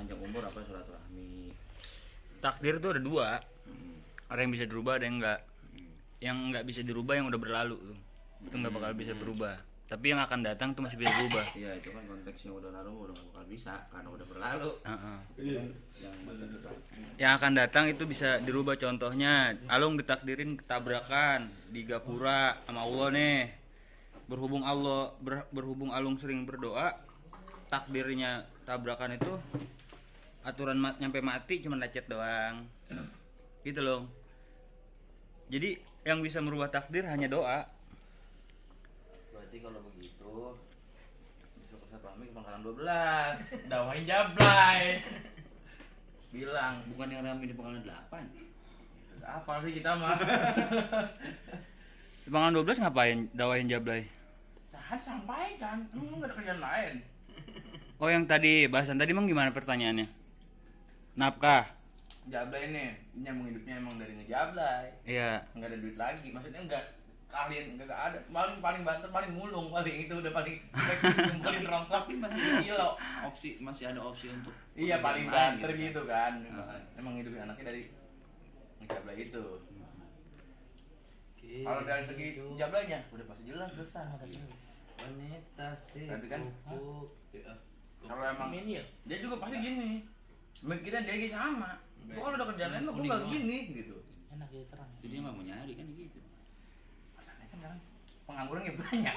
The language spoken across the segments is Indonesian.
panjang umur apa silaturahmi. Takdir tuh ada dua. Ada yang bisa dirubah, ada yang enggak. Yang enggak bisa dirubah yang udah berlalu tuh. Itu enggak bakal bisa berubah. Tapi yang akan datang tuh masih bisa berubah. Iya, itu kan konteksnya udah lalu udah nggak bakal bisa karena udah berlalu. Yang masa depan. Yang akan datang itu bisa dirubah, contohnya Alung ditakdirin ketabrakan di Gapura sama Allah nih. Berhubung Alung sering berdoa, takdirnya tabrakan itu aturan nyampe mati cuma lecet doang. Gitu loh. Jadi yang bisa merubah takdir hanya doa. Berarti kalau begitu besok ke Pamik pangkalan 12 dawain Jablay bilang bukan yang ramai di pangkalan 8 apa sih kita mah. Di Pangkalan 12 ngapain dawain Jablay? Sampaikan lu nggak ada kerjaan lain. Oh, yang tadi bahasan tadi emang gimana pertanyaannya? Nafkah. Jablay ini nyambung hidupnya emang dari ngejablay. Iya. Nggak ada duit lagi, maksudnya nggak kalian nggak ada, paling banter paling mulung, paling itu udah paling ngumpulin rongsok masih kilo Opsi masih ada opsi untuk iya paling banter gitu kan. Emang hidupnya anaknya dari ngejablay itu. Kalau dari segi jablaynya udah pasti jelas besar wanita sih. tapi kan kalau emang dia juga pasti gini mikirnya dia gitu sama. Gua kalau udah kerjaan lain gua gak gini gitu. Enak ya terang. Jadi dia nggak mau nyari kan gitu. Masalahnya kan sekarang pengangguran ya banyak.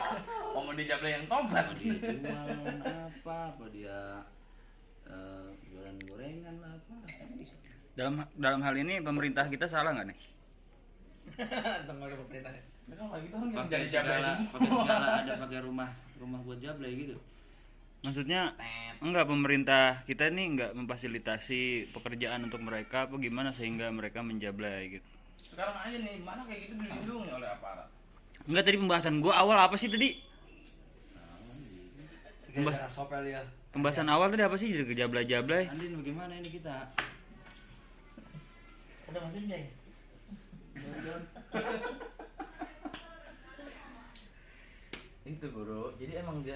Mau dia jablay yang tobat. Apa dia jualan apa dia jualan gorengan lah apa kan bisa. Dalam hal ini pemerintah kita salah nggak nih? Tengok pemerintahnya. Nah, kalau gitu orang Pakai jadi jablay segala ada pakai rumah buat jablay gitu. Maksudnya enggak, pemerintah kita nih enggak memfasilitasi pekerjaan untuk mereka apa gimana sehingga mereka menjablay gitu. Sekarang aja nih mana kayak gitu dilindungi oleh aparat. Enggak, tadi pembahasan gua awal apa sih tadi? Pembahasan awal tadi apa sih, jadi kejablay-jablay? Andin bagaimana ini kita? Ada mesinnya ya? Itu guru, jadi emang dia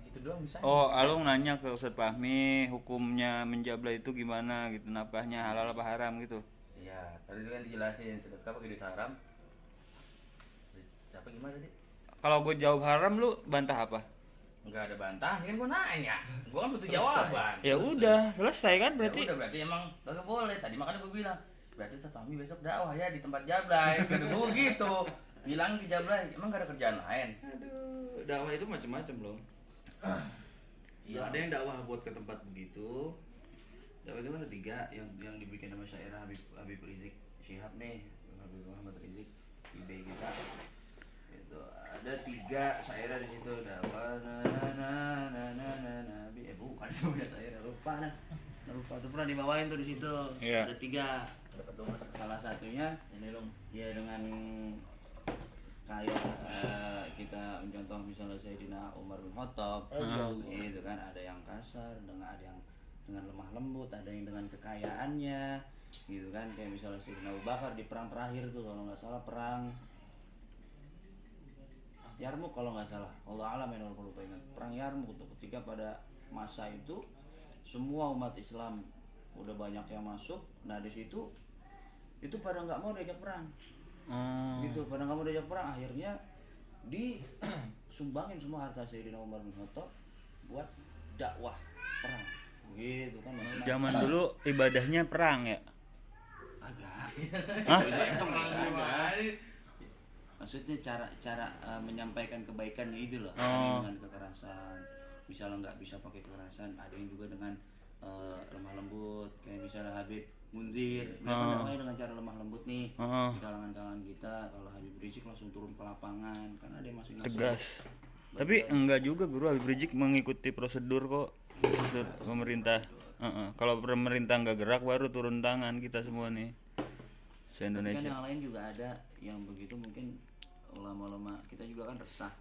gitu doang bisa. Oh, Alung nanya ke Ustadz Fahmi, hukumnya menjablay itu gimana gitu, nafkahnya halal apa haram gitu. Iya, tadi itu kan dijelasin sedekah pakai duit haram. Apa gimana tadi? Kalau gue jawab haram, lu bantah apa? Enggak ada bantah, ini kan gua nanya. Gua kan butuh jawaban. Ya udah, selesai kan berarti. Ya udah, berarti emang kagak boleh. Tadi makanya gua bilang, berarti Ustadz Fahmi besok dakwah ya di tempat jablay. Kata gua gitu. Bilang di jablay, emang gak ada kerjaan lain. Aduh, dakwah itu macam-macam loh. Iya. Ada yang dakwah buat ke tempat begitu. Dakwah itu ada 3 yang dibikin sama syair Habib Rizik Syihab nih, Habib Muhammad Rizik IB kita. Itu ada 3 syair di situ dakwah bukan semuanya syair lupa itu pernah dibawain tuh di situ. Iya. Ada 3. Salah satunya ini loh, ya dengan kayak kita mencontoh misalnya Sayyidina Umar bin Khattab itu kan ada yang kasar, ada yang dengan lemah lembut, ada yang dengan kekayaannya gitu kan, kayak misalnya Sayyidina Abu Bakar di perang terakhir tuh kalau nggak salah perang Yarmuk kalau nggak salah, Allah alam ya kalau lupa ingat, perang Yarmuk tuh ketika pada masa itu semua umat Islam udah banyak yang masuk, nah di situ itu pada nggak mau diajak perang. Gitu, pada nggak mau diajak perang, akhirnya disumbangin semua harta Sayyidina Umar bin Khattab buat dakwah perang gitu kan. Zaman dulu ibadahnya perang ya? Agak. Hah? Maksudnya cara menyampaikan kebaikannya itu loh, dengan kekerasan. Misalnya nggak bisa pakai kekerasan, ada yang juga dengan lemah lembut, kayak misalnya Habib Munzir, dia namanya dengan cara lemah lembut nih di kalangan-kalangan kita. Kalau Habib Rizik langsung turun ke lapangan karena dia masing-masing Tegas. Tapi enggak juga Guru, Habib Rizik mengikuti prosedur kok, prosedur pemerintah. Kalau pemerintah nggak gerak baru turun tangan kita semua nih se Tapi kan Indonesia. yang lain juga ada yang begitu, mungkin ulama-ulama kita juga kan resah,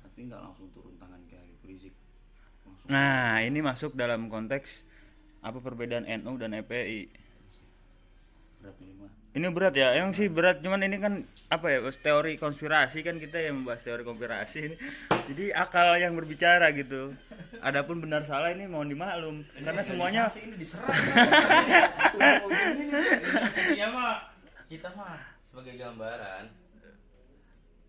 tapi nggak langsung turun tangan ke Habib Rizik. Langsung. Nah, ini masuk dalam konteks apa perbedaan NU dan FPI. Berat ini mah. Ini berat ya, yang sih berat, cuman ini kan apa ya, teori konspirasi kan, kita yang membahas teori konspirasi ini. Jadi akal yang berbicara gitu. adapun benar salah ini mohon dimaklum karena semuanya ini diserang. Iya mah kita mah sebagai gambaran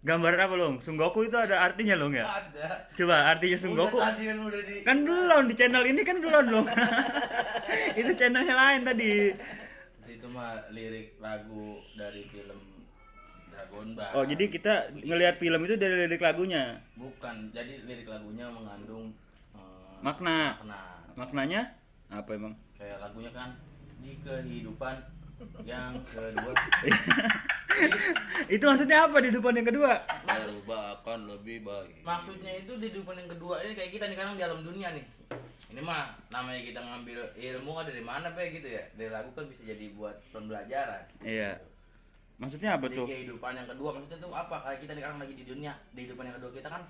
gambaran apa Long? Sunggoku itu ada artinya Long ya? ada. Coba artinya Sunggoku. Udah tadi udah di Kan belum di channel ini kan belum Long. Itu channelnya lain tadi. itu mah lirik lagu dari film Dragon Ball. Oh jadi kita ngelihat film itu dari lirik lagunya. Bukan, jadi lirik lagunya mengandung Makna. makna. Maknanya apa emang? Kayak lagunya kan di kehidupan yang kedua. Itu maksudnya apa di depan yang kedua? Berubah akan lebih baik. Maksudnya itu di kehidupan yang kedua ini kayak kita nih sekarang di alam dunia nih. Ini mah namanya kita ngambil ilmu kan dari mana Pak gitu ya. Dari lagu kan bisa jadi buat pembelajaran. Iya. Maksudnya apa Di tuh? kehidupan yang kedua maksudnya tuh apa? Kayak kita nih sekarang lagi di dunia, di kehidupan yang kedua kita kan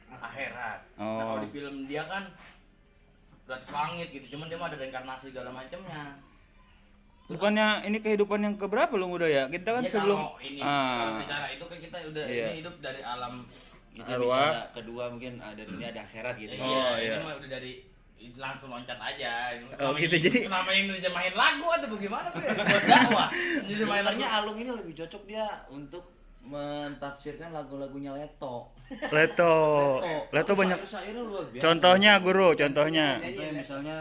akhirat. Nah, Oh. kalau di film dia kan atas langit gitu, cuman dia mah ada reinkarnasi segala macamnya. Bukannya ini kehidupan yang keberapa Long udah ya? Kita kan Ya, sebelum kalau ini kalau bicara itu kan kita udah Iya. ini hidup dari alam Kita Arwah. bicara kedua mungkin ada dunia ada akhirat gitu. Oh, ini iya. mah udah dari langsung loncat aja. Oh, gitu, jadi- kenapa ini dijemahin lagu atau bagaimana Pak? Buat dakwah. Jadi main lagu. Sebenarnya Alung ini lebih cocok dia untuk mentafsirkan lagu-lagunya Leto. Leto. Leto banyak. Syair-syairnya luar biasa. Contohnya guru, contohnya. Contohnya misalnya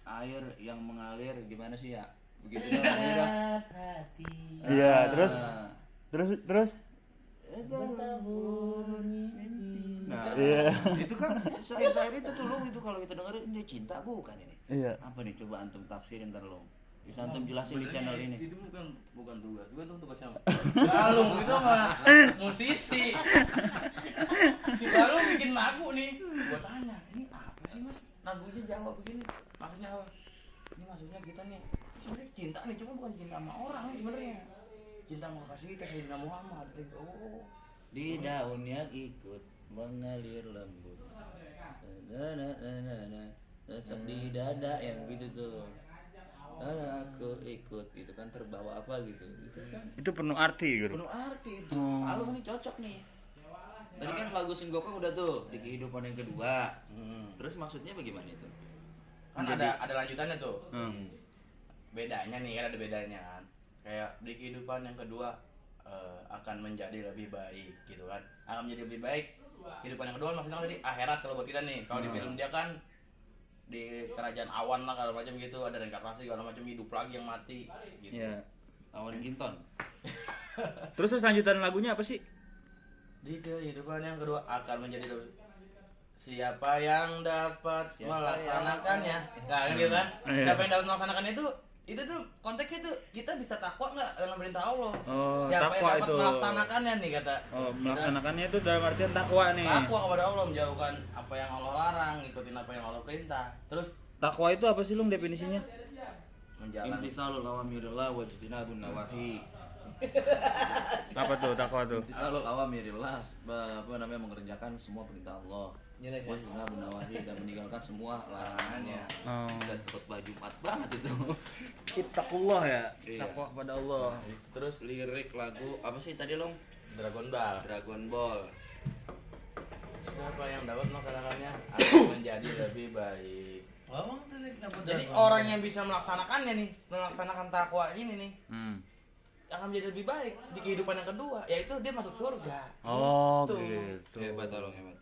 air yang mengalir gimana sih ya? Begitu dah lagunya dah. hati Iya, terus Nah. terus Nah, Iya. itu kan syair-syair itu tuh Long, itu kalau kita dengerin ini cinta bukan ini. Iya. Apa nih coba antum tafsirin ntar Long. Bisa antum jelasin di channel ini. Itu bukan tugas. Gue tuh tugasnya Galung itu mah musisi. Si Galung bikin lagu nih. Gua tanya, ini apa sih Mas? Lagunya jawab begini. Maksudnya apa? Ini maksudnya kita nih sebenarnya cinta nih, cuma bukan cinta sama orang sebenarnya. Cinta sama kasih kita Sayyidina Muhammad. Oh. Di daun yang ikut mengalir lembut. Resep di dada yang begitu tuh. Aku ikut itu kan terbawa apa gitu. Itu kan Itu penuh arti guru. penuh arti itu. Alung ini cocok nih. Tadi kan lagu Singgoku udah tuh di kehidupan yang kedua. Terus maksudnya bagaimana itu? Kan ada lanjutannya tuh. Hmm. Bedanya nih kan ada bedanya kan. Kayak di kehidupan yang kedua akan menjadi lebih baik gitu kan. Akan menjadi lebih baik. Kehidupan yang kedua maksudnya kan tadi akhirat kalau buat kita nih. Kalau di film dia kan di kerajaan awan lah kalau macam gitu, ada reinkarnasi segala macam, hidup lagi yang mati gitu. Iya. Awan Ginton. Terus lanjutan lagunya apa sih? Di kehidupan yang kedua akan menjadi lebih siapa yang dapat melaksanakannya. Nah, gitu kan. Iya. Siapa yang dapat melaksanakan itu tuh konteksnya tuh kita bisa takwa nggak dengan perintah Allah. Oh, Siapa yang takwa dapat itu. melaksanakannya nih kata. Oh, melaksanakannya itu dalam artian takwa nih. Takwa kepada Allah, menjauhkan apa yang Allah larang, ngikutin apa yang Allah perintah. Terus Takwa itu apa sih Lung definisinya? menjalankan Imtisalul awamirillah wa ijtinabun nawahi. Apa tuh takwa tuh? Imtisalul awamirillah apa namanya mengerjakan semua perintah Allah. Wa ijtinabun nawahi dan meninggalkan semua larangannya. Oh. Dan khutbah Jumat banget itu. Ittaqullah ya. Iya. Takwa kepada Allah. Terus lirik lagu apa sih tadi Long? Dragon Ball. Dragon Ball. Siapa yang dapat melaksanakannya akan menjadi lebih baik. Jadi orang yang bisa melaksanakannya nih, melaksanakan takwa ini nih, akan menjadi lebih baik di kehidupan yang kedua, yaitu dia masuk surga. Oh, Gitu. gitu. Hebat Long, hebat.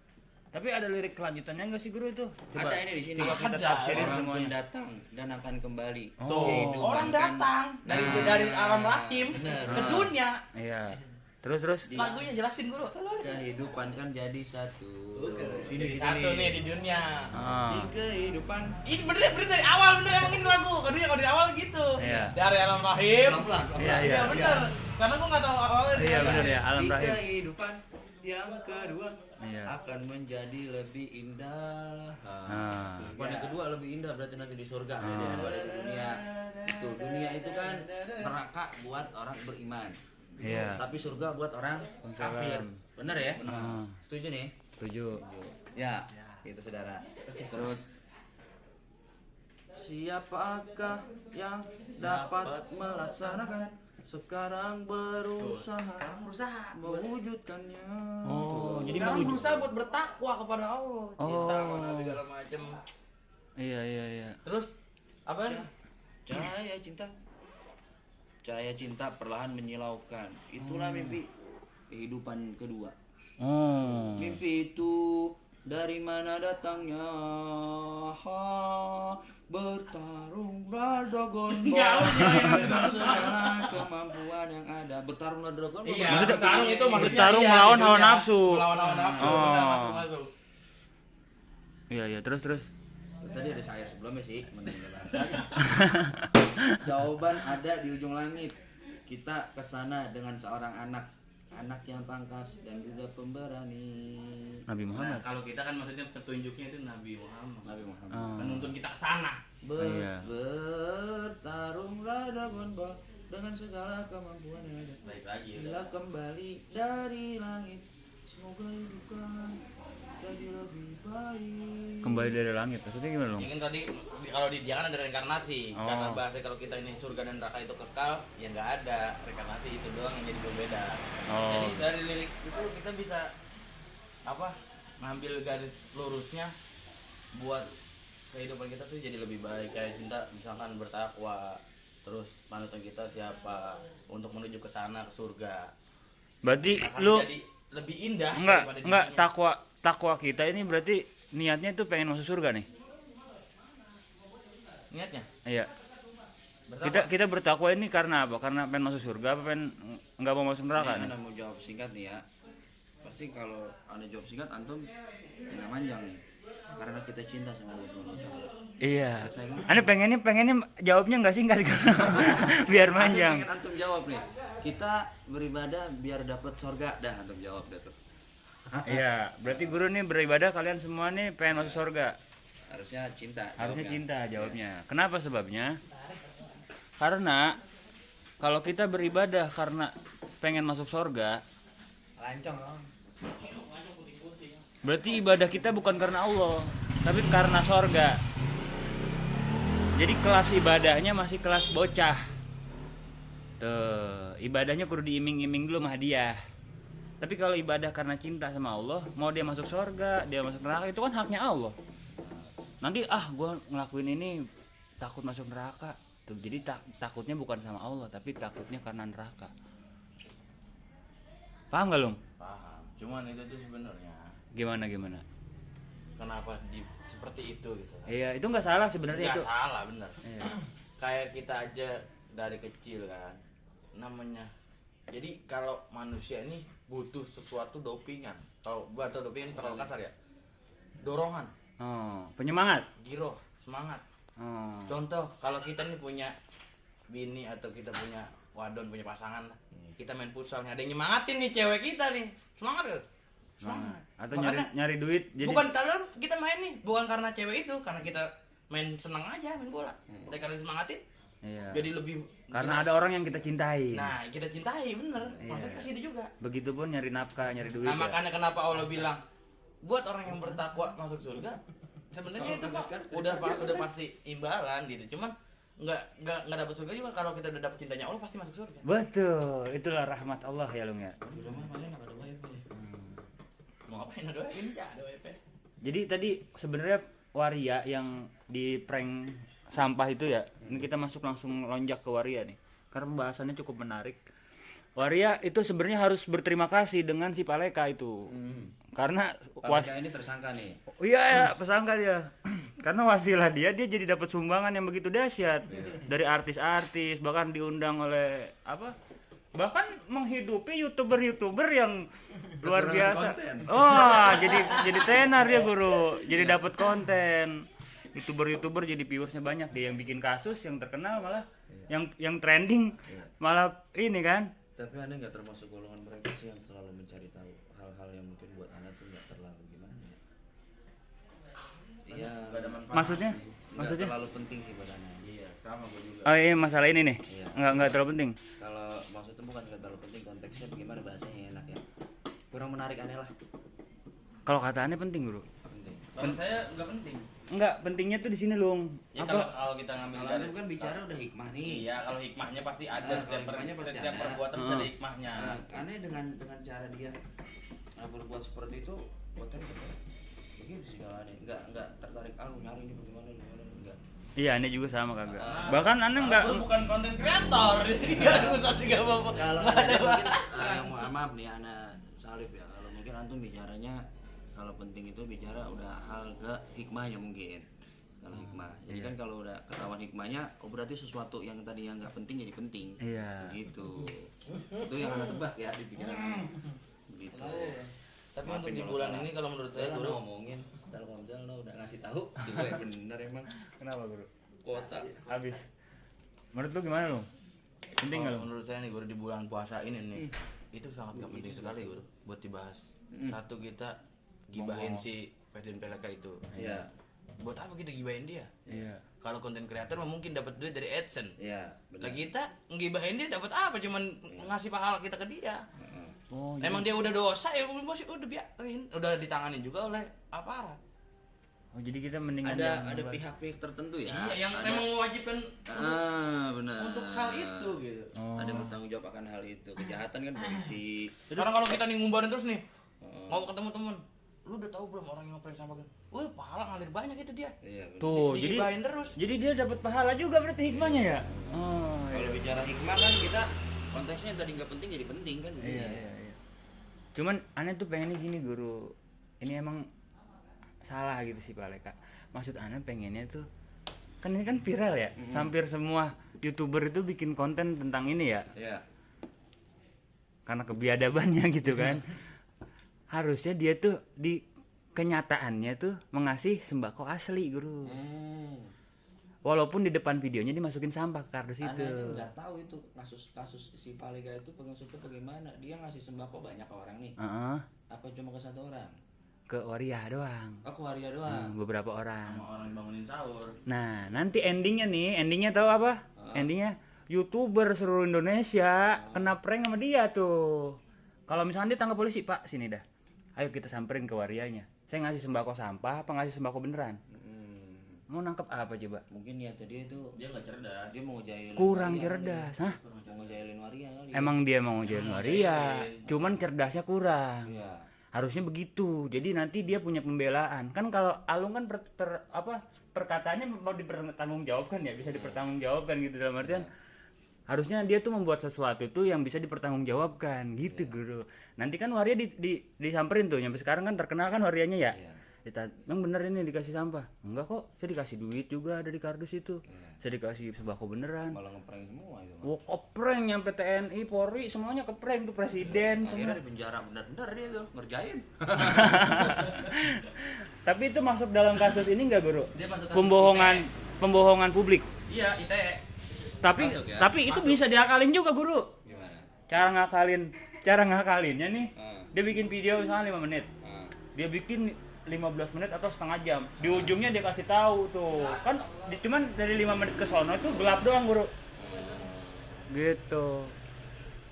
Tapi ada lirik kelanjutannya enggak sih guru itu? Ada ini di sini. Coba kita Ada. tafsirin Orang semuanya. pun datang dan akan kembali. Oh. Kehidupan Orang kan- datang dari Nah. dari alam rahim Bener. ke dunia. Iya. Terus Lagunya jelasin dulu. Kehidupan kan jadi satu. Jadi satu nih di dunia. Ah. Di kehidupan. Ini bener dari awal bener emang ini lagu. Kedua kalau dari awal gitu. Iya. Dari alam rahim. Iya, iya. Iya bener. Karena gua nggak tahu awalnya. Iya benar ya, alam Di rahim. kehidupan yang kedua Iya. akan menjadi lebih indah. Ah. Kehidupan yang kedua lebih indah berarti nanti di surga daripada di dunia. Itu dunia itu kan neraka buat orang beriman. Iya. Tapi surga buat orang kafir. Bener ya? Ah. Setuju nih? Setuju. Ya, itu saudara. Terus siapakah yang dapat melaksanakan sekarang berusaha Berusaha. mewujudkannya. Oh. jadi sekarang menuju. berusaha buat bertakwa kepada Allah. Cinta sama Nabi segala macem. Iya. Terus apa? Cahaya cinta. Cahaya cinta perlahan menyilaukan. Itulah mimpi kehidupan kedua. Oh. Mimpi itu dari mana datangnya? Ha, bertarung Dragon Ball dengan segala kemampuan yang ada. Bertarung Dragon Ball. Iya, Maksudnya bertarung itu maksudnya bertarung iya, melawan gitu hawa ya. nafsu. Melawan hawa nafsu. Oh. Benar, masuk. Iya, terus. Tadi ada saya sebelumnya sih mendengar bahasa. Jawaban ada di ujung langit. Kita kesana dengan seorang anak yang tangkas dan juga pemberani. Nabi Nah, Muhammad. kalau kita kan maksudnya petunjuknya itu Nabi Muhammad. Nabi Muhammad. Oh. Menuntun kita ke sana. Iya. Bertarung Dragon Ball dengan segala kemampuan yang ada. Baik lagi. Bila kembali dari langit, semoga hidupkan jadi lebih baik. Kembali dari langit. Maksudnya gimana, Long? Ya kan tadi kalau di dia kan ada reinkarnasi. Oh. Karena bahasa kalau kita ini surga dan neraka itu kekal, ya nggak ada reinkarnasi, itu doang yang jadi berbeda. Oh. Jadi dari lirik itu kita bisa apa? Ngambil garis lurusnya buat kehidupan kita tuh jadi lebih baik. Kayak cinta misalkan bertakwa, terus panutan kita siapa untuk menuju ke sana, ke surga. Berarti Akan lu jadi lebih indah daripada enggak dirinya. takwa kita ini berarti niatnya tuh pengen masuk surga nih. Niatnya Iya. bertakwa. Kita bertakwa ini karena apa? Karena pengen masuk surga apa pengen enggak mau masuk neraka Ini nih? Anda mau jawab singkat nih ya. Pasti kalau Anda jawab singkat antum nggak manjang nih. Karena kita cinta sama Allah Subhanahu wa taala. Iya. Ane pengennya jawabnya enggak singkat biar panjang. Pengen antum jawab nih. Kita beribadah biar dapat surga. Dah antum jawab dah tuh. Iya, berarti guru nih beribadah kalian semua nih pengen masuk surga. Harusnya cinta. Harusnya jawabnya. cinta jawabnya. Kenapa sebabnya? Karena kalau kita beribadah karena pengen masuk surga, Lancong dong. berarti ibadah kita bukan karena Allah, tapi karena surga. Jadi kelas ibadahnya masih kelas bocah. Tuh, ibadahnya kudu diiming-iming dulu sama hadiah. Tapi kalau ibadah karena cinta sama Allah, mau dia masuk surga, dia masuk neraka, itu kan haknya Allah. Nanti gua ngelakuin ini takut masuk neraka. Tuh, jadi takutnya bukan sama Allah, tapi takutnya karena neraka. Paham gak, Lung? Paham. Cuman itu tuh sebenarnya Gimana? kenapa seperti itu gitu. Iya, itu nggak salah sebenarnya Nggak itu. salah bener. Iya. Kayak kita aja dari kecil kan namanya. Jadi kalau manusia ini butuh sesuatu dopingan. Kalau gua atau dopingan terlalu kasar ya. Dorongan, Oh, penyemangat. giroh, semangat. Oh. Contoh kalau kita nih punya bini atau kita punya wadon, punya pasangan, kita main futsal nih, ada yang nyemangatin nih cewek kita nih. Semangat gak? Semangat. Atau Makanya nyari duit jadi bukan karena kita main nih, bukan karena cewek itu, karena kita main senang aja main bola. Tapi karena disemangatin, iya. jadi lebih Karena ada orang yang kita cintai. Nah, kita cintai bener. Iya. Maksudnya ke situ juga. Begitupun nyari nafkah, nyari duit. Nah, ya. makanya kenapa Allah bilang buat orang yang bertakwa masuk surga. Sebenarnya itu Pak udah pasti imbalan gitu. Cuman nggak dapat surga juga kalau kita udah dapat cintanya Allah pasti masuk surga. Betul, itulah rahmat Allah ya, Lung ya. Di rumah paling ada wifi. Mau ngapain ada wifi? Ini ada wifi. Jadi tadi sebenarnya waria yang di prank sampah itu ya. Ini kita masuk langsung lonjak ke waria nih. Karena pembahasannya cukup menarik. Waria itu sebenarnya harus berterima kasih dengan si Paleka itu. Karena Paleka ini tersangka nih. iya ya, pesangka dia. Karena wasilah dia jadi dapat sumbangan yang begitu dahsyat dari artis-artis, bahkan diundang oleh bahkan menghidupi youtuber yang luar biasa. konten. Oh, jadi tenar dia guru, jadi dapat konten. Youtuber jadi viewersnya banyak, dia yang bikin kasus yang terkenal malah yang trending malah ini kan. Tapi Anda nggak termasuk golongan mereka sih yang selalu mencari tahu hal-hal yang mungkin buat Anda tuh nggak terlalu gimana ya. Iya. Nggak ada manfaat. Maksudnya Nggak terlalu penting sih buat Anda. Iya, sama gue juga. oh iya masalah ini nih. Iya. Enggak terlalu penting. Kalau maksudnya bukan nggak terlalu penting, konteksnya bagaimana bahasanya yang enak ya. Kurang menarik aneh lah. Kalau kata aneh penting, Guru. Penting. Kalau saya nggak penting. enggak pentingnya tuh di sini Lung. Ya Apa? kalau kita ngambil Kalau dari antum kan bicara udah hikmah nih. iya, kalau hikmahnya pasti ada Kalau setiap hikmahnya pasti setiap ada. perbuatan pasti ada hikmahnya. Karena dengan cara dia berbuat seperti itu, buatnya begitu segalanya. Enggak tertarik nyari ini bagaimana enggak. Iya, aneh juga sama kagak. Bahkan aneh enggak Lu bukan konten kreator. Enggak usah juga apa-apa. Kalau ada mungkin maaf nih anak salib ya. Kalau mungkin antum bicaranya kalau penting itu bicara udah hal ke hikmahnya mungkin. Kalau hikmah. Jadi kan kalau udah ketahuan hikmahnya, oh berarti sesuatu yang tadi yang nggak penting jadi penting. Iya. Gitu. Itu yang anak tebak ya di pikiran anak. Begitu. Tapi Maafin untuk di kalau bulan salah. ini kalau menurut saya Saya guru ngomongin, Telkomsel lo udah ngasih tahu, gue bener emang Kenapa, Guru? kuota. Habis. Menurut lu gimana lu? Penting enggak lu? menurut saya nih guru di bulan puasa ini nih itu sangat gak penting sekali guru buat dibahas. Satu kita gibahin si Presiden PLK itu. Iya. Buat apa kita gibahin dia? Iya. Kalau konten kreator mah mungkin dapat duit dari AdSense. Iya, Lah kita ngibahin dia dapat apa? Cuman ngasih pahala kita ke dia. Oh, Emang dia udah dosa ya udah biarin, udah ditangani juga oleh aparat. oh jadi kita mendingan Ada jangan bahas. pihak-pihak tertentu ya. Iya, yang ada, memang mewajibkan benar. untuk hal itu gitu. Oh. Ada yang bertanggung jawab akan hal itu. Kejahatan kan polisi. Sekarang kalau kita nih ngumbarin terus nih, mau ketemu temen, lu udah tahu belum orang yang ngeprank sama gini? Wih, pahala ngalir banyak itu dia. Iya, benar. Tuh, jadi Digibahin terus. jadi dia dapat pahala juga berarti hikmahnya ya? Oh, Kalau bicara hikmah kan kita konteksnya tadi nggak penting jadi penting kan. iya. Cuman aneh tuh pengennya gini Guru. Ini emang salah gitu sih Pak Leka. Maksud aneh pengennya tuh kan ini kan viral ya. Hampir semua YouTuber itu bikin konten tentang ini ya. Iya. Karena kebiadabannya gitu kan. Harusnya dia tuh di kenyataannya tuh mengasih sembako asli Guru. Walaupun di depan videonya dimasukin sampah ke kardus itu. Anda nggak tahu itu kasus si Palega itu maksudnya bagaimana? Dia ngasih sembako banyak ke orang nih. Heeh, Apa cuma ke satu orang? ke waria doang. Aku waria doang. Beberapa orang. Sama orang bangunin sahur. Nah, nanti endingnya tahu apa? Endingnya YouTuber seluruh Indonesia kena prank sama dia tuh. Kalau misalnya dia tangkap polisi, Pak, sini dah. Ayo kita samperin ke warianya. Saya ngasih sembako sampah, apa ngasih sembako beneran? Mau nangkep apa coba? Mungkin niatnya dia itu Dia nggak cerdas. dia mau ngejailin Kurang waria cerdas, hah? kali. Mau ngejailin waria kali. Emang dia mau ngejailin waria, cuman cerdasnya kurang. Iya. Harusnya begitu. Jadi nanti dia punya pembelaan. Kan kalau Alung kan perkataannya mau dipertanggungjawabkan ya, bisa dipertanggungjawabkan gitu dalam artian harusnya dia tuh membuat sesuatu tuh yang bisa dipertanggungjawabkan gitu Guru. Nanti kan waria disamperin tuh, nyampe sekarang kan terkenal kan warianya ya. Emang bener ini dikasih sampah? Enggak kok, saya dikasih duit juga ada di kardus itu. Saya dikasih sembako beneran. Malah ngeprank semua itu. Wah, keprank nyampe TNI, Polri semuanya keprank tuh presiden semua. Akhirnya di penjara benar-benar dia tuh ngerjain. Tapi itu masuk dalam kasus ini enggak Guru? Dia masuk kasus Pembohongan publik. Iya, ITE. Tapi Masuk ya? tapi itu bisa diakalin juga Guru. Gimana? Cara ngakalinnya nih. Ah. Dia bikin video misalnya 5 menit. Ah. Dia bikin 15 menit atau setengah jam. Di ujungnya dia kasih tahu tuh. Kan cuman dari 5 menit ke sono itu gelap doang, Guru. Gitu.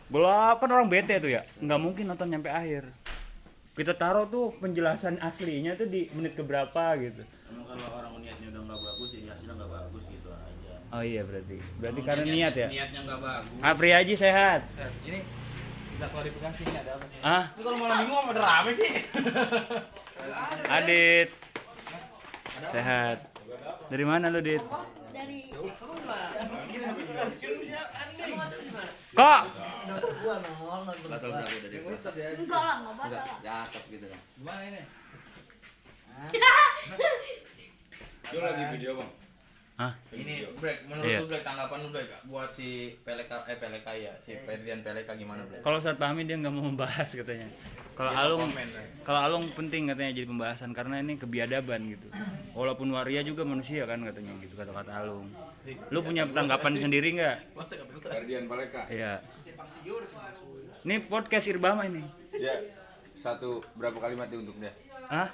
Gelap kan orang bete tuh ya. Nggak mungkin nonton nyampe akhir. Kita taruh tuh penjelasan aslinya tuh di menit keberapa gitu. Emang kalau orang niatnya udah nggak bagus, jadi hasilnya nggak bagus gitu aja. Oh iya berarti. Berarti Kalau karena niat ya. Niatnya nggak bagus. Apri Haji sehat. Ini bisa klarifikasi nih ada apa sih? Ah, Ini kalau malam minggu apa rame sih? Adit. Sehat. Dari mana lu, Dit? Dari Kok? Batal berapa dari puasa? enggak lah, enggak batal. Enggak, cakep gitu kan. Gimana ini? Lu lagi video bang? Hah? Ini break, menurut Iya. lu break tanggapan lu break buat si PLK ya, si Ferdian PLK gimana break? Kalau Ustadz Fahmi dia nggak mau membahas katanya. Kalau Dia Alung, komen, Rek. kalau Alung penting katanya jadi pembahasan karena ini kebiadaban gitu. Walaupun waria juga manusia kan katanya gitu kata-kata Alung. Lu punya tanggapan sendiri nggak? Ferdian Paleka. Iya. Ini podcast Irbama ini. Ya, berapa kalimat dia untuk dia? Hah?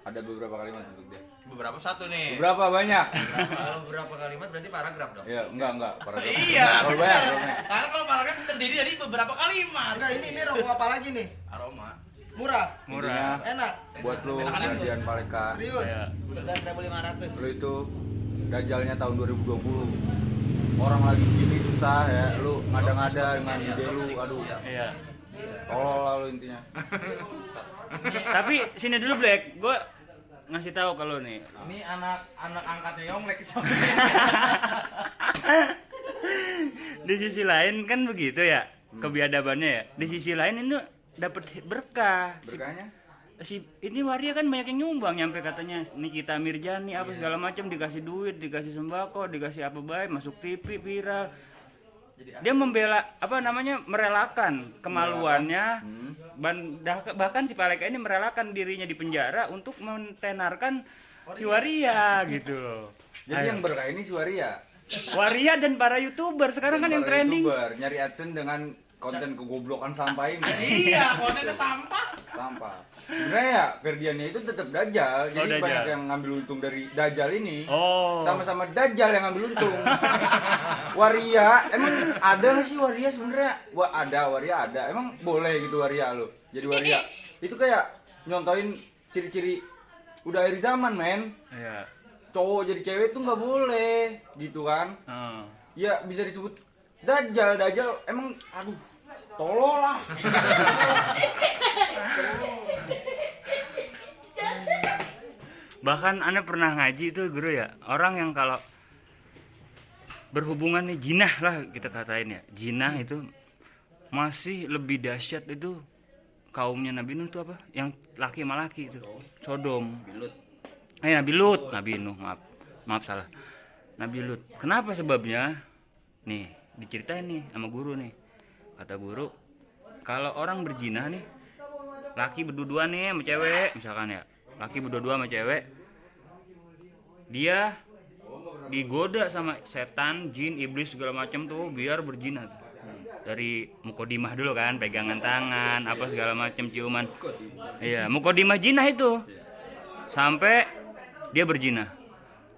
Ada beberapa kalimat untuk dia. Beberapa satu nih. Berapa banyak? Kalau berapa kalimat berarti paragraf dong. Ya, enggak. Paragraf. Iya. Kalau banyak. Karena kalau paragraf terdiri dari beberapa kalimat. Enggak, ini rokok apa lagi nih? Aroma. Murah, Murah. enak. buat lu Guardian Paleka. Serius? Ya. 11.500. Lu itu dajalnya tahun 2020. Orang lagi gini susah ya, lu ngada-ngada dengan ide lu, aduh. Iya. Tolol lah lu intinya. Tapi sini dulu Black, gue ngasih tahu kalau nih. Ini anak angkatnya Yonglek sama. Di sisi lain kan begitu ya, kebiadabannya ya. Di sisi lain itu dapat berkah. Berkahnya? Si ini waria kan banyak yang nyumbang, nyampe katanya Nikita Mirjani apa segala macam dikasih duit, dikasih sembako, dikasih apa baik, masuk TV viral. Dia membela apa namanya merelakan kemaluannya, bahkan si Paleka ini merelakan dirinya di penjara untuk mentenarkan si waria gitu loh. Jadi Ayo. yang berkah ini si Waria. Waria dan para YouTuber sekarang kan yang Para trending. YouTuber, nyari AdSense dengan konten kegoblokan sampah ini. Iya, kontennya sampah. Sampah. Sebenarnya ya Ferdiannya itu tetap dajal. Jadi Dajjal. banyak yang ngambil untung dari dajal ini. Oh. Sama-sama dajal yang ngambil untung. Waria, emang ada nggak sih waria sebenarnya? Wah ada, waria ada. Emang boleh gitu waria lo? Jadi waria. Itu kayak nyontoin ciri-ciri udah akhir zaman, men. Iya. Cowok jadi cewek tuh nggak boleh, gitu kan? Oh. Ya bisa disebut dajal, emang aduh tolol lah. Bahkan Anda pernah ngaji itu guru ya, orang yang kalau berhubungan nih jinah lah kita katain ya, jinah itu masih lebih dahsyat itu kaumnya Nabi Nuh itu apa? Yang laki sama laki itu, Sodom. Bilut. Nabi Lut, Nabi Nuh, maaf salah. Nabi Lut. Kenapa sebabnya? Nih, diceritain nih sama guru nih. Kata guru, kalau orang berzina nih, laki berdua nih sama cewek, misalkan ya. Laki berdua sama cewek. Dia digoda sama setan, jin, iblis segala macam tuh biar berzina tuh. Dari mukodimah dulu kan, pegangan tangan, apa segala macam ciuman. Iya, mukodimah jinah itu. Sampai dia berzina.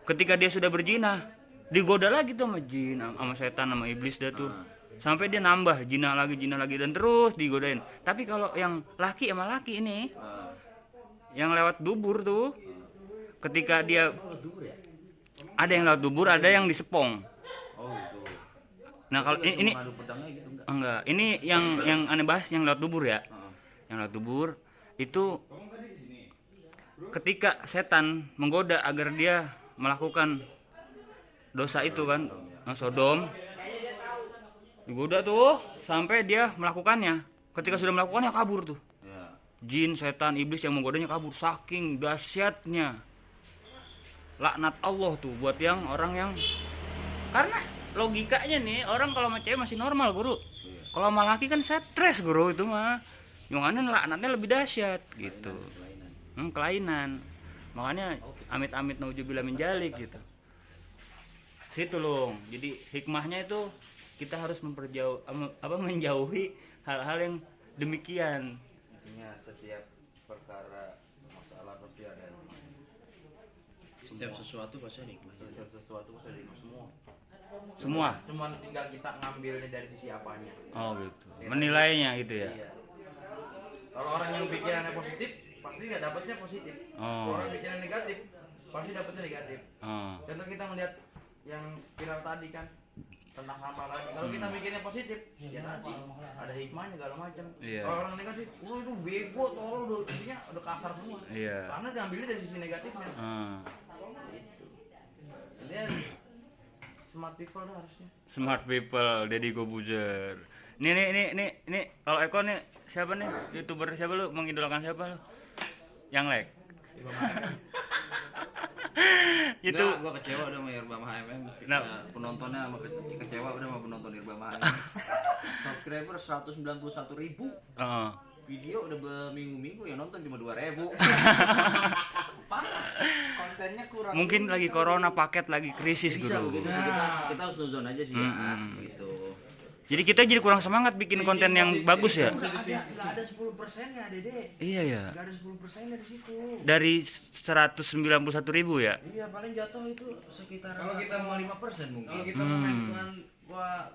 Ketika dia sudah berzina, digoda lagi tuh sama jin, sama setan, sama iblis dah tuh. Sampai dia nambah jinah lagi dan terus digodain. Tapi kalau yang laki sama laki ini, yang lewat dubur tuh, ketika dia ada yang lewat dubur, ada yang disepong. Oh gitu. Nah kalau ini Mengadu pedangnya gitu enggak? enggak, ini yang aneh bahas yang lewat dubur ya. Yang lewat dubur itu ketika setan menggoda agar dia melakukan dosa itu kan, Sodom, digoda tuh sampai dia melakukannya. Ketika sudah melakukannya kabur tuh. Ya. Jin, setan, iblis yang menggodanya kabur saking dahsyatnya. Laknat Allah tuh buat yang orang yang, karena logikanya nih orang kalau sama cewek masih normal guru. Kalau sama laki kan stres guru itu mah. Makanya laknatnya lebih dahsyat gitu. Kelainan. Makanya amit-amit nauzubillah min dzalik gitu. Situ loh. Jadi hikmahnya itu kita harus menjauhi hal-hal yang demikian. Intinya setiap perkara masalah pasti ada hikmahnya. Setiap sesuatu pasti ada hikmahnya. Setiap sesuatu pasti ada hikmah semua. Semua. Cuman tinggal kita ngambilnya dari sisi apanya. Oh gitu. Menilainya gitu ya. Iya. Kalau orang yang pikirannya positif, pasti nggak dapatnya positif. Oh. Kalau orang pikiran negatif, pasti dapatnya negatif. Oh. Contoh kita melihat yang viral tadi kan tentang sampah tadi. Kalau kita mikirnya positif, ya tadi ada hikmahnya segala macam. Iya. Kalau orang negatif, itu bego, tolol, intinya udah kasar semua. Iya. Karena diambilnya dari sisi negatifnya. Gitu. Dia smart people dah harusnya. Smart people, Deddy Kobuzer. Nih kalau Eko nih siapa nih? YouTuber siapa lu? Mengidolakan siapa lu? Yang like. Itu Nggak, gua kecewa udah sama Irba HMM. Kenapa? Ya, penontonnya sama kecewa udah sama penonton Irba HMM. Subscriber 191.000. Heeh. Video udah berminggu-minggu yang nonton cuma 2.000. Kontennya kurang. Mungkin lagi corona, paket lagi krisis Bisa guru. begitu sih, kita harus nuzon aja sih ya, gitu. Jadi kita jadi kurang semangat bikin konten yang bagus ya. Nggak ada 10%-nya, Dede. Iya ya. Nggak ada 10%-nya di situ. Dari 191.000 ya. Iya, paling jatuh itu sekitar Kalau kita mau 5% mungkin. Kalau kita mau main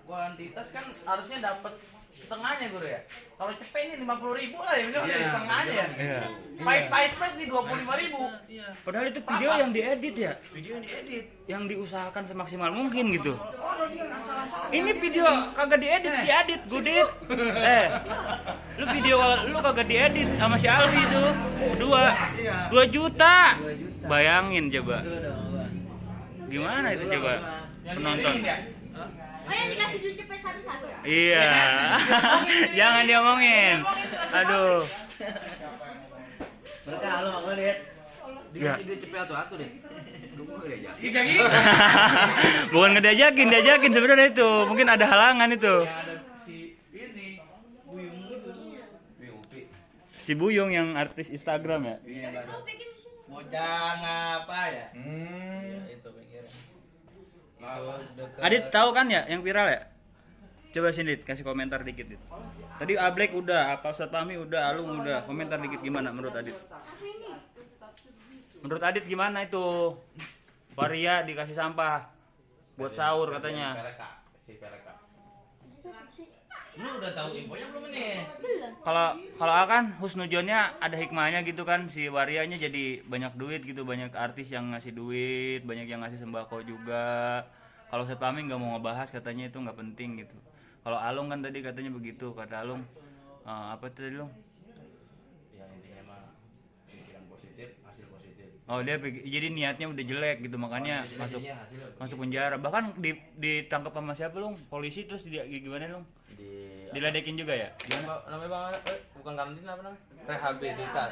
kuantitas kan harusnya dapat setengahnya guru ya. Kalau cepet ini 50.000 lah ya, udah setengahnya ya. Iya. Pahit plus nih 25.000. Iya. Padahal itu video yang diedit ya, Video yang diedit. yang diusahakan semaksimal mungkin gitu. Oh, dia nggak salah-salah. Ini video kagak diedit si Adit, Gudit. Lu video lu kagak diedit sama si Alwi itu. Berdua. 2 juta. Bayangin coba. Gimana itu coba penonton? Ya? Oh yang dikasih duit cepet satu-satu. Iya. Jangan diomongin. Aduh. Mereka halo Mang Lihat. Ya. Dikasih duit cepet atu-atu deh. Dulu udah jadi. Iya gitu. Bukan diajakin sebenarnya itu. Mungkin ada halangan itu. Yang ada si ini Buyung dulu. Si Buyung yang artis Instagram ya. Iya baru. Oh bikin di sini. Bocah apa ya? Ya, itu pikiran. Adit tahu kan ya yang viral ya? Coba sini Dit, kasih komentar dikit Dit. Tadi Ablek udah, apa Ustaz Fahmi udah, Alung udah. Komentar dikit gimana menurut Adit? Apa ini? Menurut Adit gimana itu? Waria dikasih sampah buat sahur katanya. Si PRK. Itu siapa sih? Lu udah tahu infonya belum nih? Belum. Kalau akan husnujonnya ada hikmahnya gitu kan, si Warianya jadi banyak duit gitu, banyak artis yang ngasih duit, banyak yang ngasih sembako juga. Kalau Ustaz Fahmi nggak mau ngebahas katanya itu nggak penting gitu. Kalau Alung kan tadi katanya begitu, kata Alung apa tadi Lung? Yang intinya mah pikiran positif, hasil positif. Oh dia jadi niatnya udah jelek gitu makanya Jadinya hasilnya masuk penjara. Bahkan ditangkap sama siapa Lung? Polisi terus dia gimana Lung? Diledekin juga ya? Apa namanya bang? Bukan karantina apa namanya? Rehabilitas.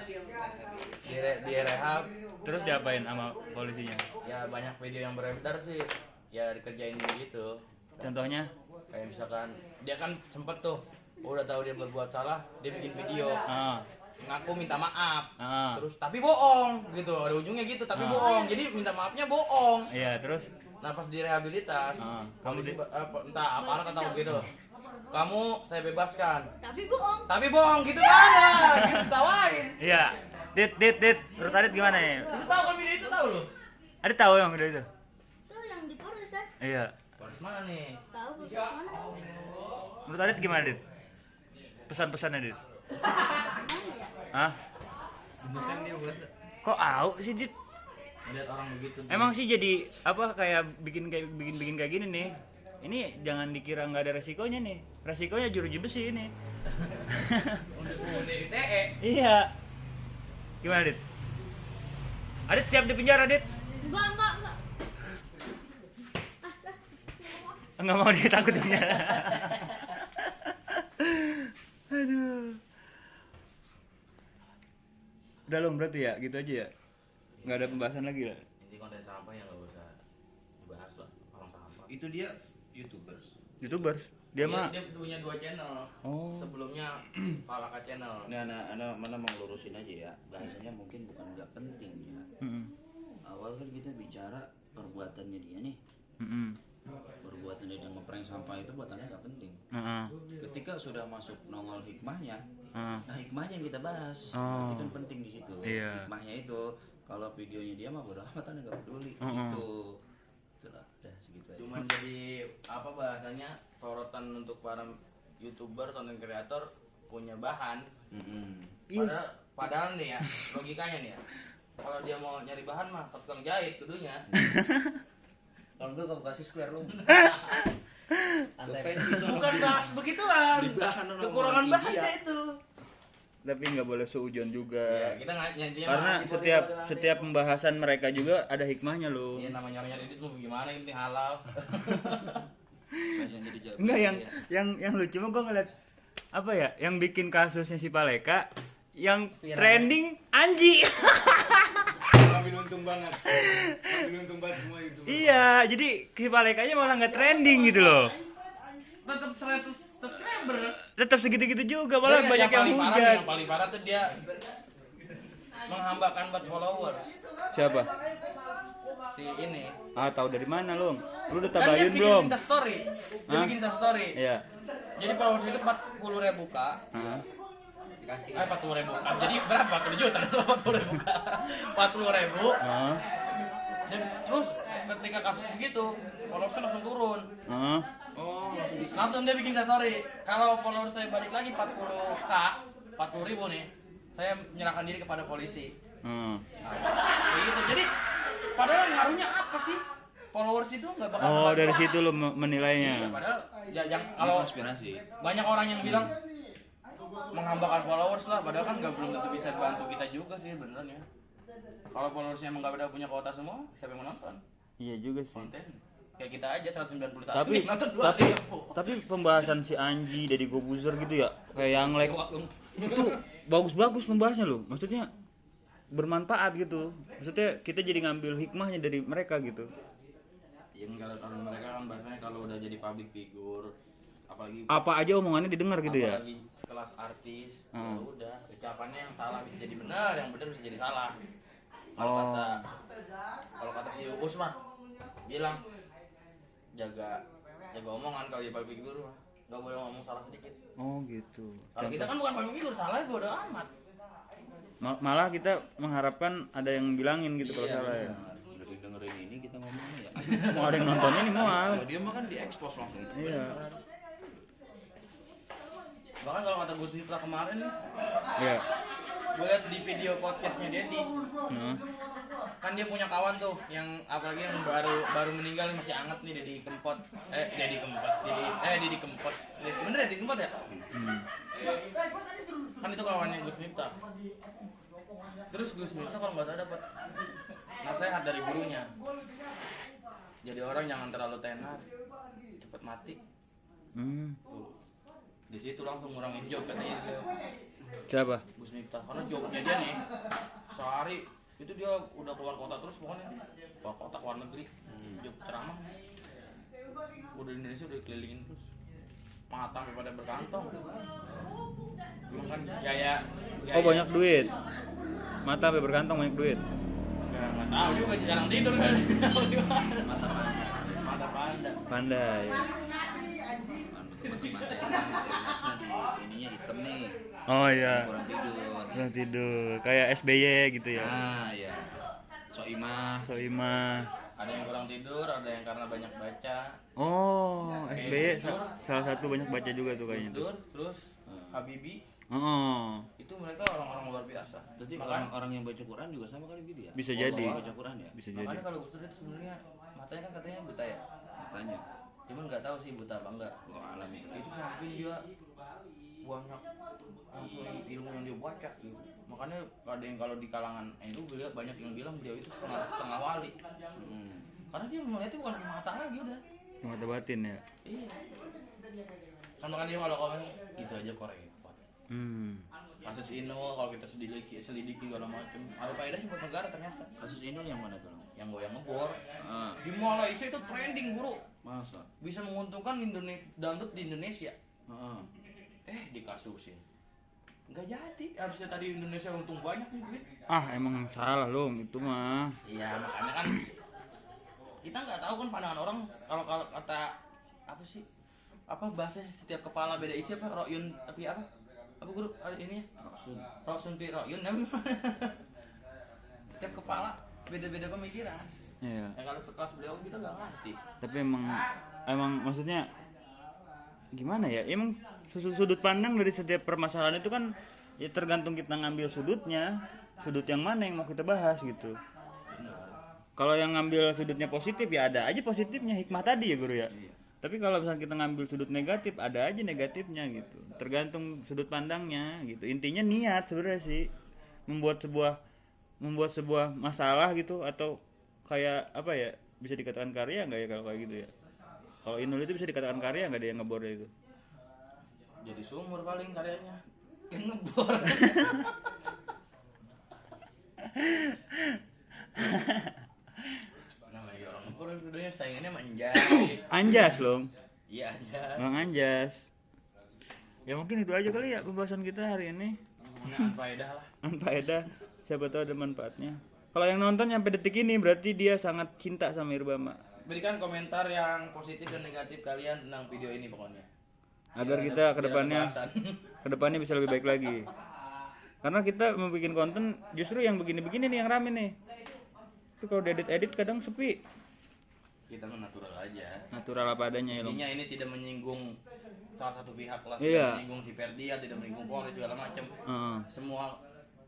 Di rehab. Terus diapain sama polisinya? Ya banyak video yang beredar sih. Ya dikerjain gitu. Contohnya? Kayak misalkan dia kan sempet tuh udah tahu dia berbuat salah, dia bikin video ngaku minta maaf. Terus tapi bohong gitu. Ada ujungnya gitu tapi bohong. Jadi minta maafnya bohong. Iya, terus Nah pas direhabilitas, polisi entah aparat atau gitu. Kamu saya bebaskan. Tapi bohong. Tapi bohong gitu kan ya, gitu tawain. iya. Dit. Menurut Adit gimana ya? Itu tahu kan video itu tahu lo? Adit tahu yang video itu? Itu yang di Polres kan? Iya. Polres mana nih? Tahu Polres mana? Menurut Adit gimana Dit? Pesan-pesannya Dit? Mana ya? Hah? Kok au sih Dit? Melihat orang begitu. Emang sih jadi apa kayak bikin kayak gini nih. Ini jangan dikira nggak ada resikonya nih. Resikonya jeruji besi ini. Untuk di TE. Iya. Gimana Dit? Adit siap di penjara Dit? Enggak. Nggak mau ditakut di penjara. Aduh. Udah Lung berarti ya gitu aja ya. Nggak ada pembahasan lagi lah. Inti konten sampah yang nggak usah dibahas lah, orang sampah. Itu dia YouTubers. YouTubers. Dia mah. Dia punya 2 channel. Oh. Sebelumnya Palaka channel. Ini anak mana mau lurusin aja ya. Bahasanya mungkin bukan nggak penting ya. Awal kan kita bicara perbuatannya dia nih. Perbuatan dia yang ngeprank sampah itu buat anak nggak penting. Ketika sudah masuk nongol hikmahnya, nah hikmahnya yang kita bahas. Berarti kan penting di situ. Iya. Hikmahnya itu kalau videonya dia mah bodo amat anak nggak peduli. Gitu. Itulah, udah segitu aja. Cuman jadi apa bahasanya sorotan untuk para YouTuber, content creator punya bahan. Padahal nih ya, logikanya nih ya. Kalau dia mau nyari bahan mah ke tukang jahit kudunya. Kalau enggak kamu kasih square lu. Bukan bahas begituan. Kekurangan bahannya itu. Tapi nggak boleh seujon Ya, juga. kita nyanyinya Karena setiap pembahasan mereka juga ada hikmahnya loh. Iya namanya nyari duit mau gimana ini halal. Enggak yang lucu mah gue ngeliat apa ya? Yang bikin kasusnya si Paleka yang trending Anji. Ambil untung banget semua itu. Iya, jadi si Palekanya malah nggak trending gitu loh. Tetap 100 subscriber. Tetap segitu-gitu juga, malah banyak yang hujat. Yang paling parah tuh dia menghambakan buat followers. Siapa? Si ini. Ah, tahu dari mana, Long? Lu udah Kan dia tabayun bikin belum? Insta story. Dia Hah? bikin Insta story. Iya. Jadi followers itu 40.000 Kak. Heeh. 40.000 Kak. Jadi berapa? 1 juta atau 40.000 Kak? 40.000. Heeh. Dan terus ketika kasus begitu followersnya langsung turun. Heeh. Langsung dia bikin story. Kalau followers saya balik lagi 40k, 40.000 nih, saya menyerahkan diri kepada polisi. Heeh. Nah, kayak gitu. Jadi padahal ngaruhnya apa sih? Followers itu nggak bakal. Oh, ngebantu dari apa. situ lo Iya, menilainya. padahal ya, yang Ini kalau konspirasi. banyak orang yang bilang menghambakan followers lah, padahal kan nggak belum tentu bisa bantu kita juga sih beneran ya. Kalau followersnya emang nggak punya kuota semua, siapa yang mau nonton? Iya juga sih. Konten kayak kita aja 191 Tapi nih, nonton 2 tapi ribu. tapi pembahasan si Anji, Deddy Kobuzer gitu ya, kayak yang like itu bagus-bagus pembahasannya loh. Maksudnya bermanfaat gitu. Maksudnya kita jadi ngambil hikmahnya dari mereka gitu. Yang kalau mereka kan bahasanya kalau udah jadi public figure, apalagi Apa aja omongannya didengar gitu ya. apalagi sekelas artis, Hmm. ya udah ucapannya yang salah bisa jadi benar, yang benar bisa jadi salah. Kalau Oh. kata si Uus mah bilang jaga omongan kalau jadi public figure mah nggak boleh ngomong salah sedikit. Oh gitu. Kalau kita kan bukan public figure, salah bodo amat. Malah kita mengharapkan ada yang bilangin gitu kalau Iya, salah ya. Nah, dari dengerin ini kita ngomongnya ya. Mau ada yang nontonnya nih mau. Kalau dia mah kan diekspos langsung. Iya. Bahkan kalau kata Gus Miftah kemarin nih, Iya. gue liat di video podcastnya Dedi, Heeh. kan dia punya kawan tuh yang apalagi yang baru meninggal nih, masih anget nih, Dedi Kempot. Dedi Kempot. Bener ya Dedi Kempot ya? Hmm. Kan itu kawannya Gus Miftah. Terus Gus Miftah kalau nggak salah dapat nasihat dari gurunya. Jadi orang jangan terlalu tenar, cepet mati. Hmm. Tuh. Di situ langsung ngurangin job katanya dia. Siapa? Gus Miftah, karena jobnya dia nih sehari itu dia udah keluar kota terus, pokoknya keluar kota, keluar negeri, job ceramah. Udah di Indonesia udah kelilingin terus, mata sampai pada berkantong. Emang kan gaya Oh banyak duit. Mata sampai berkantong banyak duit. ya nggak tahu juga, jarang tidur kan. Mata panda. Mata panda. Pandai. Kan betul-betul mata yang di ininya hitam nih. Oh iya. Kurang tidur. Kurang tidur. Kayak SBY gitu ya. Nah, ya. Soimah. Soimah. Ada yang kurang tidur, ada yang karena banyak baca. Oh, Kayak SBY Gus Dur. salah satu banyak baca juga tuh kayaknya Gus tuh. Dur, terus Habibie, Oh, itu mereka orang-orang luar biasa. Berarti Makanya- orang-orang yang baca Quran juga sama kali gitu ya? Bisa Oh, jadi. baca Quran ya? bisa jadi. Makanya kalau Gus Dur itu sebenarnya matanya kan katanya buta ya. Katanya. Cuman nggak tahu sih buta apa enggak. Gua alami. Itu sampai dia banyak langsung ilmu yang dia baca gitu. Makanya ada yang kalau di kalangan NU lihat banyak yang bilang dia itu setengah wali. Hmm. Karena dia melihatnya bukan ke mata lagi udah. Mata batin ya. Iya. Kan makanya dia kalau komen gitu aja kok repot. Hmm. Kasus Inul kalau kita selidiki segala macam ada faedahnya buat negara ternyata. Kasus Inul yang mana tuh? Yang goyang ngebor Ah, di Malaysia itu trending bro, masa? bisa menguntungkan dangdut di Indonesia. Heeh. Dikasusin nggak jadi, harusnya tadi Indonesia untung banyak nih duit. Ah, emang salah loh itu mah. Iya makanya kan kita nggak tahu kan pandangan orang. Kalau kata apa sih, apa bahasanya, setiap kepala beda isi apa, royun tapi apa guru ini rosun pi royun setiap kepala beda-beda pemikiran. Iya. Ya kalau sekelas beliau kita nggak ngerti. Tapi emang maksudnya gimana ya? Emang sudut pandang dari setiap permasalahan itu kan ya tergantung kita ngambil sudutnya. Sudut yang mana yang mau kita bahas gitu. Kalau yang ngambil sudutnya positif ya ada aja positifnya, hikmah tadi ya guru ya. Tapi kalau misalnya kita ngambil sudut negatif ada aja negatifnya gitu. Tergantung sudut pandangnya gitu. Intinya niat sebenarnya sih membuat sebuah masalah gitu, atau kayak apa ya, bisa dikatakan karya nggak ya kalau kayak gitu ya. Kalau Inul itu bisa dikatakan karya nggak, dia yang ngebor itu. Jadi sumur paling karyanya yang ngebor. Namanya orang ngebor udah saingannya manjai. Anjas loh, Iya aja. Bang Anjas. Ya mungkin itu aja kali ya pembahasan kita hari ini. Faedah lah. Faedah, siapa tahu ada manfaatnya. Kalau yang nonton sampai detik ini berarti dia sangat cinta sama Irbama. Berikan komentar yang positif dan negatif kalian tentang video ini pokoknya. Agar Biar kita ada- kedepannya biar ada bahasan. kedepannya bisa lebih baik lagi. Karena kita mau bikin konten justru yang begini-begini nih yang rame nih. Tapi kalau diedit-edit kadang sepi. kita mah natural aja. Natural apa adanya ya Long. Intinya ini tidak menyinggung salah satu pihak lah, Iya. tidak menyinggung si Ferdian, tidak menyinggung Polri segala macam. Heeh. Semua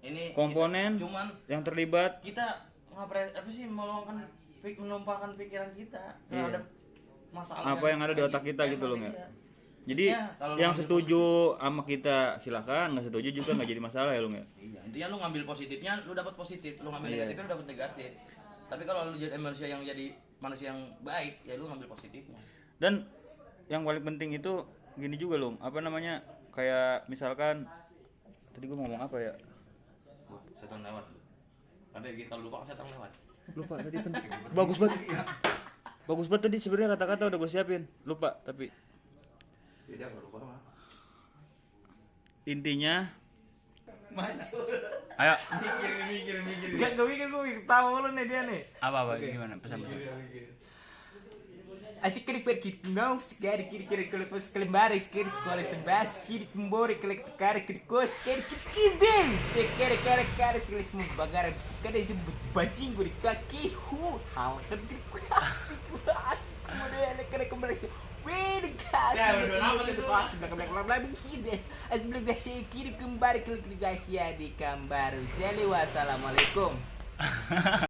ini Komponen cuman yang terlibat. kita apa sih menumpahkan pikiran kita terhadap masalah Apa yang ada di otak kita gitu loh, iya. nggak? Jadi Iya, kalau lu yang ngambil setuju sama kita silakan, nggak setuju juga nggak jadi masalah ya Long ya. Iya, intinya lu ngambil positifnya lu dapat positif, lu ngambil Iya. negatifnya lu dapat negatif. Tapi kalau lu jadi manusia yang manusia yang baik, ya lu ngambil positifnya. Dan yang paling penting itu gini juga Long, apa namanya? Kayak misalkan tadi gua ngomong apa ya? Setan lewat. Nanti kalau lupa setan lewat. Lupa tadi penting. Bagus banget. Bagus banget tadi sebenarnya kata-kata udah gue siapin. Lupa tapi Beda kalau lupa mah. intinya Masuk. ayo Mikir. Gak mikir gue tahu lu nih dia nih. apa gimana pesan-pesan. Asik kiri não sekali kiri kelepos kelembari sekali sekolah sebas kiri kembori kelek tekar kiri kos kiri ben sekali kari tulis membagar sekali sebut bajing gue kaki hal kiri asik banget kemudian kena kembali Wih, kasih. Ya, udah lama itu. Belakang kiri. Asblik dah kiri kembali ke guys ya di Kambaru. Wassalamualaikum.